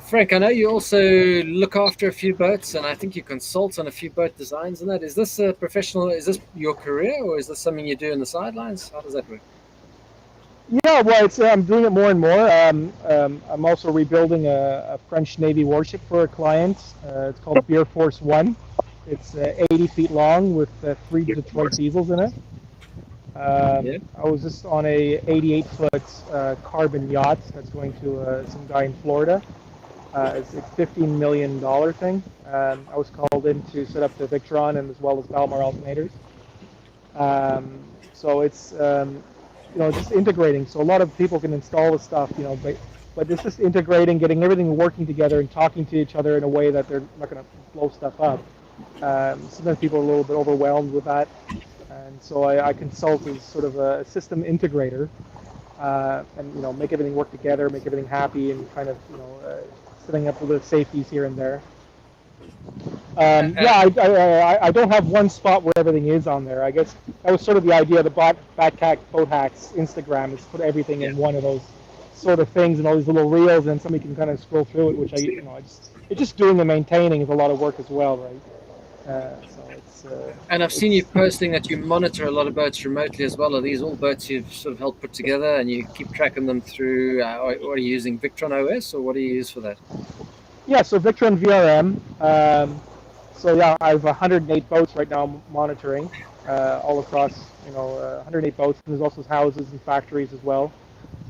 Frank, I know you also look after a few boats, and I think you consult on a few boat designs and that. Is this a professional, is this your career, or is this something you do in the sidelines? How does that work? Yeah, well, I'm doing it more and more. I'm also rebuilding a French Navy warship for a client. It's called Beer Force One. It's 80 feet long with 3 Detroit diesels in it. Yeah. I was just on a 88-foot carbon yacht that's going to some guy in Florida. It's a $15 million thing. I was called in to set up the Victron and as well as Palomar alternators. So it's just integrating. So a lot of people can install the stuff, but it's just integrating, getting everything working together, and talking to each other in a way that they're not going to blow stuff up. Sometimes people are a little bit overwhelmed with that, and so I consult as sort of a system integrator, and make everything work together, make everything happy, and kind of setting up a little safeties here and there. Yeah, I don't have one spot where everything is on there. I guess that was sort of the idea of the Batt Cat Boat Hacks Instagram, is put everything in one of those sort of things and all these little reels, and somebody can kind of scroll through it, which it's just doing the maintaining is a lot of work as well, right? So it's. And I've seen you posting that you monitor a lot of boats remotely as well. Are these all boats you've sort of helped put together, and you keep tracking them through? What are you using, Victron OS, or what do you use for that? Yeah, so Victron VRM. So yeah, I have 108 boats right now monitoring all across, 108 boats. And there's also houses and factories as well.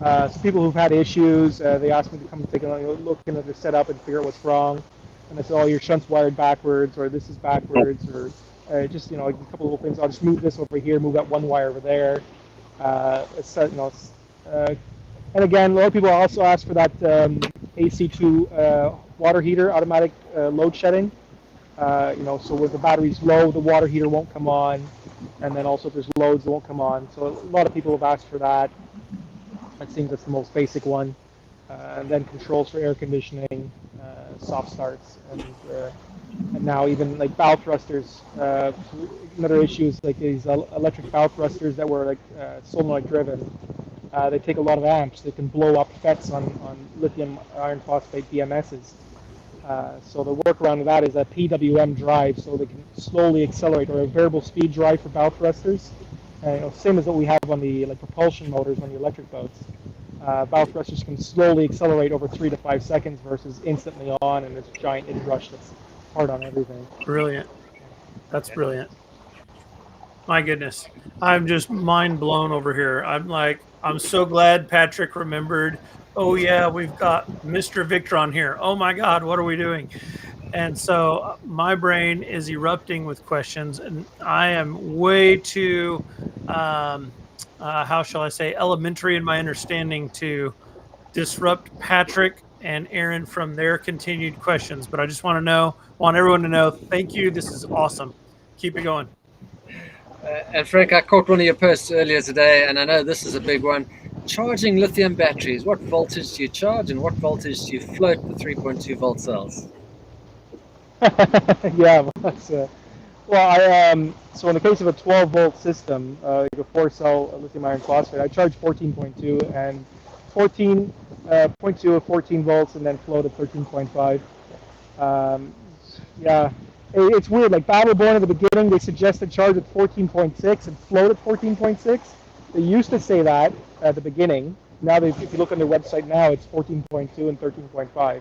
So people who've had issues, they ask me to come and take a look into their setup and figure out what's wrong. And I say, oh, your shunt's wired backwards, or this is backwards, or just a couple little things. I'll just move this over here, move that one wire over there. And again, a lot of people also ask for that AC2 water heater automatic load shedding. So when the battery's low, the water heater won't come on, and then also if there's loads, it won't come on. So a lot of people have asked for that. I think that's the most basic one. And then controls for air conditioning, soft starts, and now even like bow thrusters. Another issue is like these electric bow thrusters that were like solenoid driven. They take a lot of amps. They can blow up FETs on lithium iron phosphate BMSs. So the workaround of that is a PWM drive, so they can slowly accelerate, or a variable speed drive for bow thrusters. Same as what we have on the propulsion motors on the electric boats. Bow thrusters can slowly accelerate over 3 to 5 seconds versus instantly on, and there's a giant inrush that's hard on everything. Brilliant. That's brilliant. My goodness. I'm just mind blown over here. I'm so glad Patrick remembered. Oh, yeah, we've got Mr. Victron here. Oh, my God, what are we doing? And so my brain is erupting with questions, and I am way too, how shall I say, elementary in my understanding to disrupt Patrick and Aaron from their continued questions. But I just want everyone to know, thank you. This is awesome. Keep it going. And Frank, I caught one of your posts earlier today, and I know this is a big one. Charging lithium batteries. What voltage do you charge, and what voltage do you float the 3.2 volt cells? Yeah, so in the case of a 12-volt system, like a 4-cell lithium iron phosphate, I charge 14.2 and 14.2 at 14 volts, and then float at 13.5. Yeah, it's weird. Like Battleborn at the beginning, they suggested charge at 14.6 and float at 14.6. They used to say that at the beginning. Now, if you look on their website now, it's 14.2 and 13.5.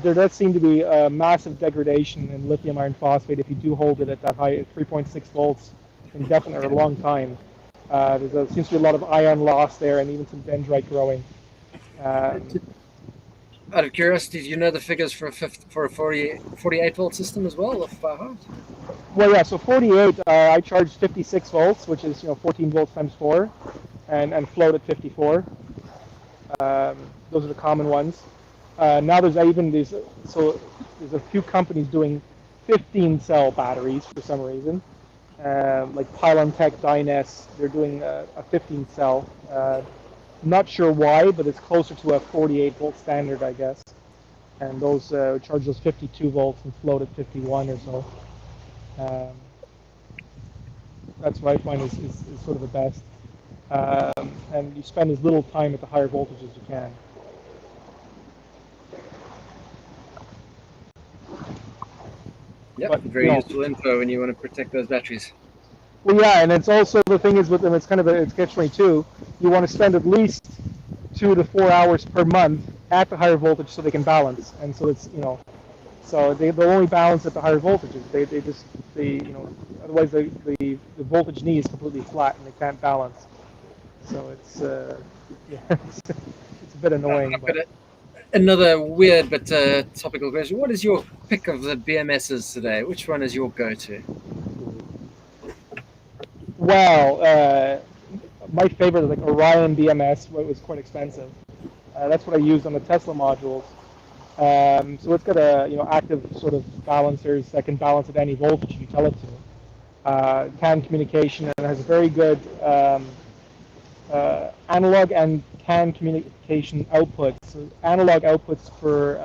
There does seem to be a massive degradation in lithium iron phosphate if you do hold it at that high, 3.6 volts, indefinitely or a long time. There seems to be a lot of ion loss there, and even some dendrite growing. Out of curiosity, do you know the figures for a 48 volt system as well, if by heart? Well, yeah. So 48, I charge 56 volts, which is 14 volts times 4, and float at 54. Those are the common ones. Now there's even these. So there's a few companies doing 15 cell batteries for some reason. Like Pylon Tech, Dynes, they're doing a 15 cell. Not sure why, but it's closer to a 48 volt standard, I guess. And those charge those 52 volts and float at 51 or so. That's what I find is sort of the best. And you spend as little time at the higher voltage as you can. Yeah, very useful info when you want to protect those batteries. Well, yeah, and it's also the thing is with them, it's kind of it's catch-22. You want to spend at least 2 to 4 hours per month at the higher voltage so they can balance, and so it's so they'll only balance at the higher voltages. Otherwise the voltage knee is completely flat and they can't balance. So it's yeah, it's a bit annoying. I've got another weird but topical question. What is your pick of the BMSs today? Which one is your go-to? Well, my favorite is like Orion BMS. It was quite expensive. That's what I used on the Tesla modules. So it's got active sort of balancers that can balance at any voltage you tell it to. CAN communication, and it has very good analog and CAN communication outputs. So analog outputs for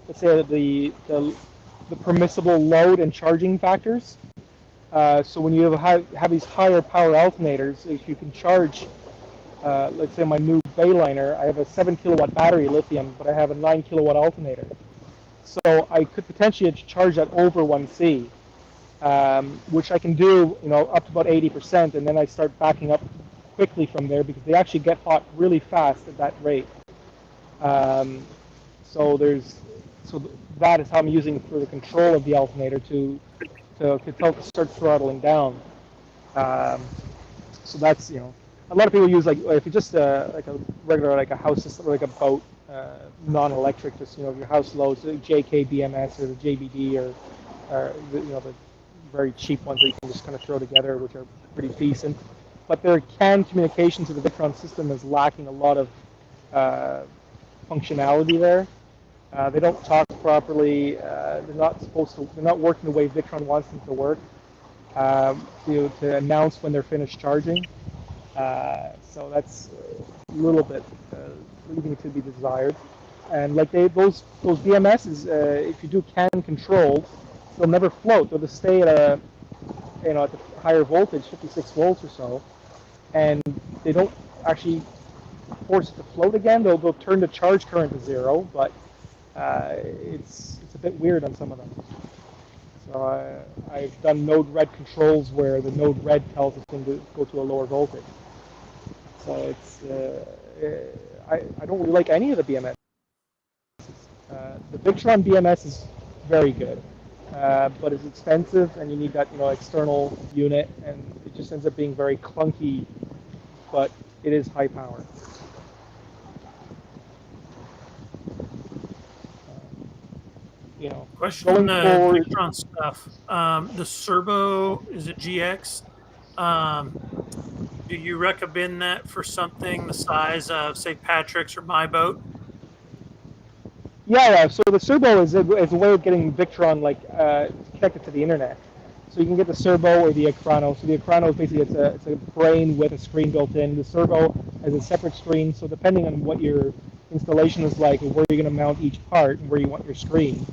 let's say the permissible load and charging factors. So when you have these higher power alternators, if you can charge, let's say my new Bayliner, I have a 7 kilowatt battery lithium, but I have a 9 kilowatt alternator. So I could potentially charge that over 1C, which I can do, up to about 80%, and then I start backing up quickly from there because they actually get hot really fast at that rate. So that is how I'm using for the control of the alternator to tell it to start throttling down. So that's a lot of people use if you just like a regular like a house system like a boat non-electric, just your house loads the JKBMS or the JBD or the very cheap ones that you can just kind of throw together, which are pretty decent. But their CAN communication to the Victron system is lacking a lot of functionality there. They don't talk properly. They're not working the way Victron wants them to work. To announce when they're finished charging. So that's a little bit leaving to be desired. And like those BMSs, if you do CAN controls, they'll never float. They'll just stay at at the higher voltage, 56 volts or so, and they don't actually force it to float again. They'll turn the charge current to 0, but it's a bit weird on some of them. So I've done node red controls where the node red tells this thing to go to a lower voltage. So I don't really like any of the BMS. The Victron BMS is very good, but it's expensive, and you need that external unit, and it just ends up being very clunky. But it is high power. Question on the Victron stuff. The servo, is it GX? Do you recommend that for something the size of, say, Patrick's or my boat? Yeah. So the servo is a way of getting Victron connected to the internet. So you can get the servo or the Acrano. So the Acrano is basically it's a brain with a screen built in. The servo has a separate screen. So depending on what your installation is like, and where you're going to mount each part, and where you want your screen,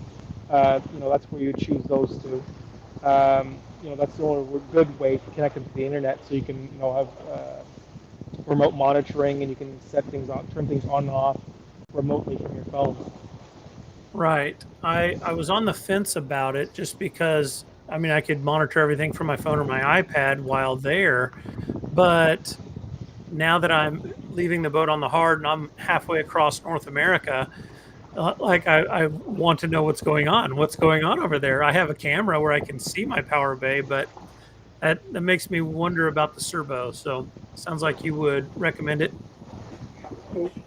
that's where you choose those two. That's the only good way to connect them to the internet. So you can have remote monitoring, and you can set things on, turn things on and off remotely from your phone. Right. I was on the fence about it just because, I could monitor everything from my phone or my iPad while there, but now that I'm leaving the boat on the hard and I'm halfway across North America, I want to know what's going on. What's going on over there? I have a camera where I can see my power bay, but that makes me wonder about the servo. So sounds like you would recommend it.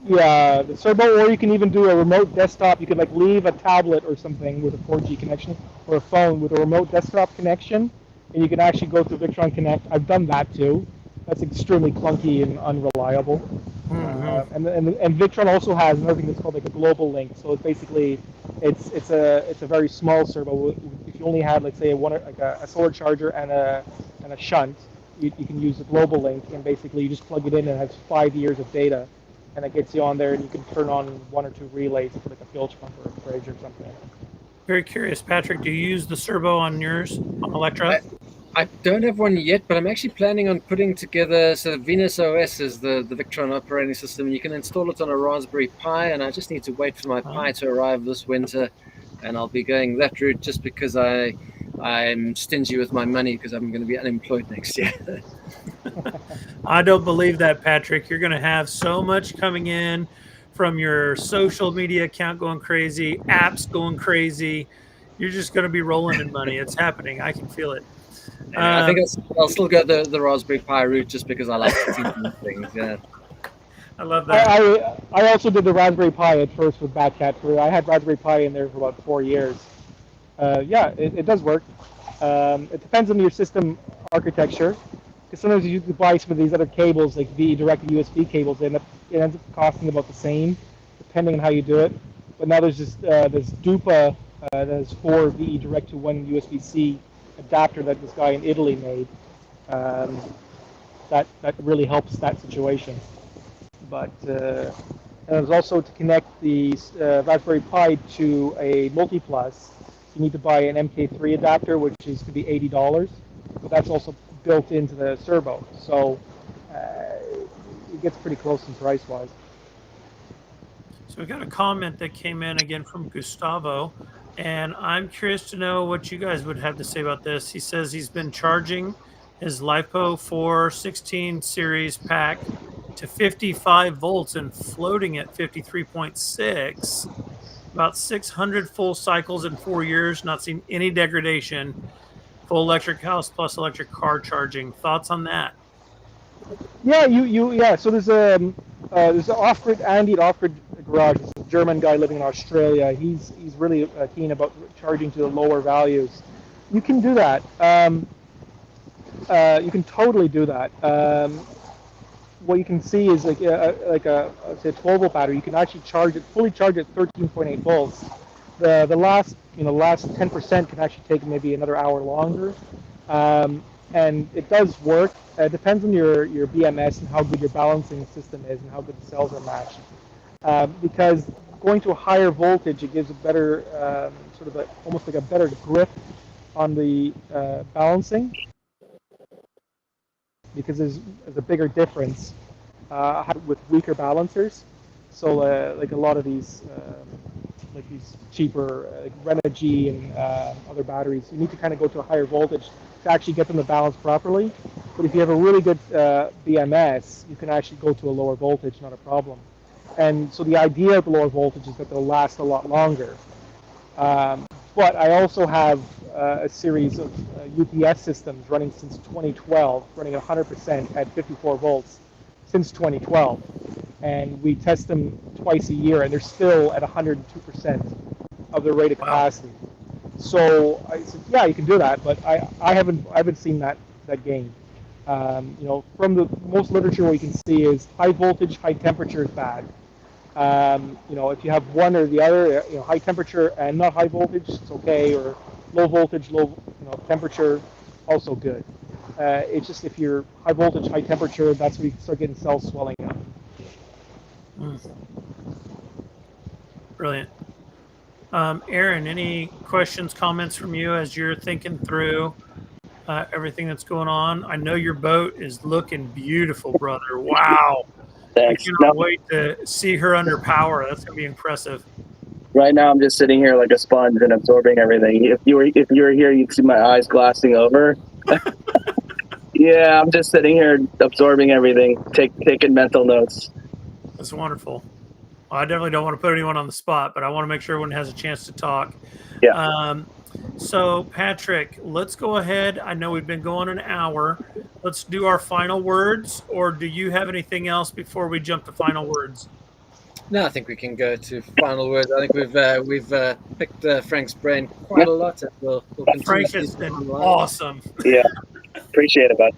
Yeah, the servo, or you can even do a remote desktop. You could leave a tablet or something with a 4G connection, or a phone with a remote desktop connection, and you can actually go through Victron Connect. I've done that too. That's extremely clunky and unreliable. And Victron also has another thing that's called a global link. So it's basically it's a very small servo. If you only had say a solar charger and a shunt, you can use a global link, and basically you just plug it in and it has 5 years of data. And it gets you on there, and you can turn on 1 or 2 relays for a filter pump or a fridge or something. Very curious, Patrick. Do you use the servo on yours, on Electra? I don't have one yet, but I'm actually planning on putting together. So Venus OS is the Victron operating system, and you can install it on a Raspberry Pi. And I just need to wait for my Pi to arrive this winter, and I'll be going that route just because I I'm stingy with my money because I'm going to be unemployed next year. I don't believe that, Patrick. You're going to have so much coming in from your social media account going crazy, apps going crazy. You're just going to be rolling in money. It's happening. I can feel it. I think I'll still go the Raspberry Pi route just because I like teaching things. Yeah. I love that. I also did the Raspberry Pi at first with Batt Cat. I had Raspberry Pi in there for about 4 years. Yeah, it does work. It depends on your system architecture. Because sometimes you buy some of these other cables, like VE direct USB cables, it ends up costing about the same, depending on how you do it. But now there's this DUPA that's 4 VE direct to 1 USB-C adapter that this guy in Italy made. That really helps that situation. But and there's also to connect the Raspberry Pi to a Multiplus, you need to buy an MK3 adapter, which is to be $80. But that's also built into the servo, so it gets pretty close in price-wise. So we got a comment that came in again from Gustavo, and I'm curious to know what you guys would have to say about this. He says he's been charging his LiPo 416 series pack to 55 volts and floating at 53.6. About 600 full cycles in 4 years, not seen any degradation. Full electric house plus electric car charging. Thoughts on that? Yeah, yeah. So there's an off-grid Andy at Off-Grid Garage. It's a German guy living in Australia. He's really keen about charging to the lower values. You can do that. You can totally do that. What you can see is like say a 12-volt battery. You can actually fully charge it 13.8 volts. The last 10% can actually take maybe another hour longer, and it does work. It depends on your BMS and how good your balancing system is and how good the cells are matched. Because going to a higher voltage, it gives a better almost like a better grip on the balancing, because there's a bigger difference with weaker balancers. So like a lot of these like these cheaper like Renogy and other batteries, you need to kind of go to a higher voltage to actually get them to balance properly. But if you have a really good BMS, you can actually go to a lower voltage, not a problem. And so the idea of the lower voltage is that they'll last a lot longer. But I also have a series of UPS systems running since 2012, running 100% at 54 volts since 2012. And we test them twice a year, and they're still at 102% of their rated capacity. So I said, yeah, you can do that, but I haven't seen that gain. From the most literature, what you can see is high voltage, high temperature is bad. If you have one or the other, high temperature and not high voltage, it's okay, or low voltage, low temperature, also good. It's just if you're high voltage, high temperature, that's where you start getting cells swelling up. Brilliant. Aaron, any questions, comments from you as you're thinking through everything that's going on? I know your boat is looking beautiful, brother. Wow. Thanks. I cannot wait to see her under power. That's going to be impressive. Right now, I'm just sitting here like a sponge and absorbing everything. If you were here, you'd see my eyes glassing over. Yeah, I'm just sitting here absorbing everything, taking mental notes. That's wonderful. Well, I definitely don't want to put anyone on the spot, but I want to make sure everyone has a chance to talk. Yeah. So, Patrick, let's go ahead. I know we've been going an hour. Let's do our final words, or do you have anything else before we jump to final words? No, I think we can go to final words. I think we've picked Frank's brain quite a lot. And we'll continue. Frank has been awesome. Yeah, appreciate it, bud.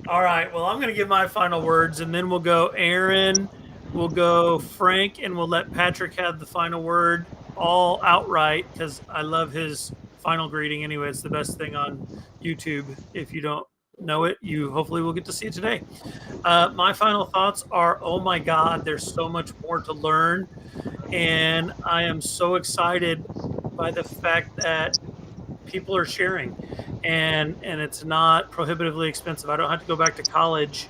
All right. Well, I'm going to give my final words, and then we'll go Aaron, we'll go Frank, and we'll let Patrick have the final word all outright, because I love his final greeting anyway. It's the best thing on YouTube. If you don't know it, you hopefully will get to see it today. My final thoughts are, oh my God, there's so much more to learn. And I am so excited by the fact that people are sharing, and it's not prohibitively expensive. I don't have to go back to college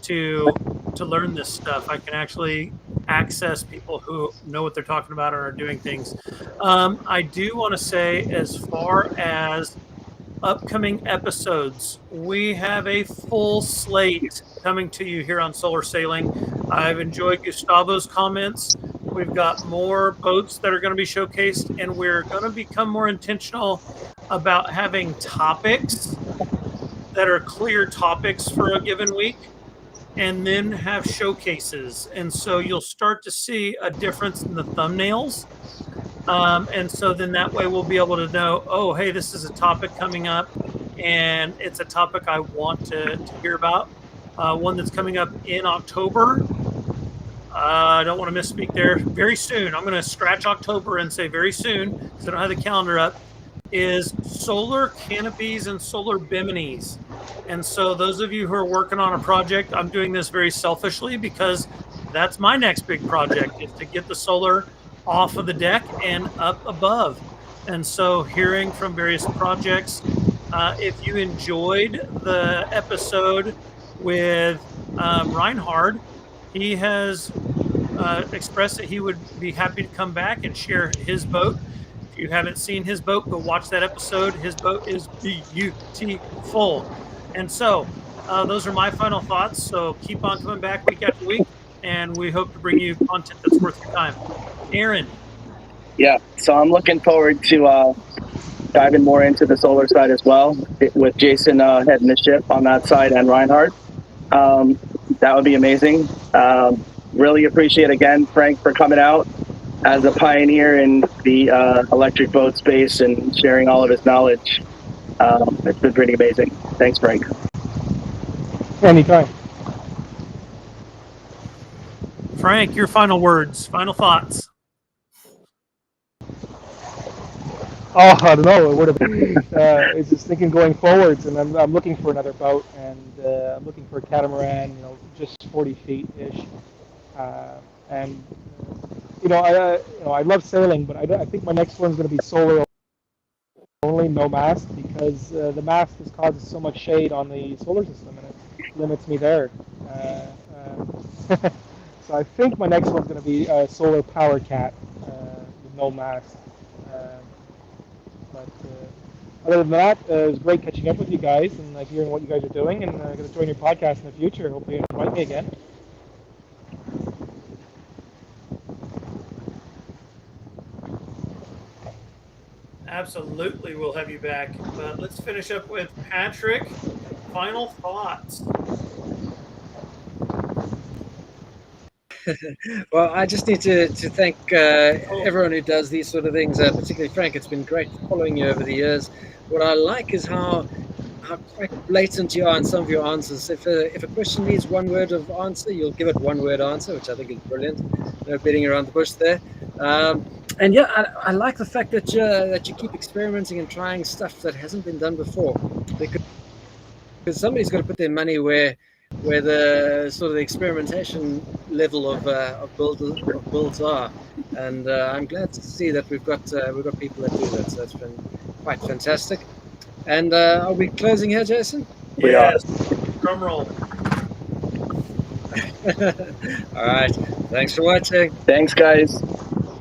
to learn this stuff. I can actually access people who know what they're talking about and are doing things. I do want to say, as far as upcoming episodes, we have a full slate coming to you here on Solar Sailing. I've enjoyed Gustavo's comments. We've got more boats that are going to be showcased, and we're going to become more intentional about having topics that are clear topics for a given week, and then have showcases. And so you'll start to see a difference in the thumbnails. And so then that way we'll be able to know, oh, hey, this is a topic coming up, and it's a topic I want to hear about. One that's coming up in October. I don't want to misspeak there. Very soon, I'm going to scratch October and say very soon, because I don't have the calendar up, is solar canopies and solar biminis. And so those of you who are working on a project, I'm doing this very selfishly because that's my next big project, is to get the solar off of the deck and up above. And so hearing from various projects, if you enjoyed the episode with Reinhard, he has expressed that he would be happy to come back and share his boat. If you haven't seen his boat, go watch that episode. His boat is beautiful. And so those are my final thoughts. So keep on coming back week after week, and we hope to bring you content that's worth your time. Aaron. Yeah, so I'm looking forward to diving more into the solar side as well, with Jason heading the ship on that side and Reinhardt. That would be amazing. Really appreciate, again, Frank, for coming out as a pioneer in the electric boat space and sharing all of his knowledge. It's been pretty amazing. Thanks, Frank. Anytime. Frank, your final words, final thoughts. Oh, I don't know. It would have been. It's just thinking going forwards, and I'm looking for another boat, and I'm looking for a catamaran, just 40 feet ish. And I love sailing, but I think my next one's going to be solar only, no mast, because the mast has caused so much shade on the solar system, and it limits me there. So I think my next one's going to be a solar power cat with no mast. But other than that, it was great catching up with you guys and hearing what you guys are doing, and I'm going to join your podcast in the future. Hopefully you invite me again. Absolutely, we'll have you back. But let's finish up with Patrick. Final thoughts. Well, I just need to thank everyone who does these sort of things, particularly Frank. It's been great following you over the years. What I like is how quite blatant you are in some of your answers. If a question needs one word of answer, you'll give it one word answer, which I think is brilliant. No beating around the bush there. And yeah, I like the fact that you keep experimenting and trying stuff that hasn't been done before, because somebody's got to put their money where the sort of the experimentation level of builds are, and I'm glad to see that we've got people that do that. So it's been quite fantastic. And are we closing here, Jason? Yes. Drum roll. All right. Thanks for watching. Thanks, guys.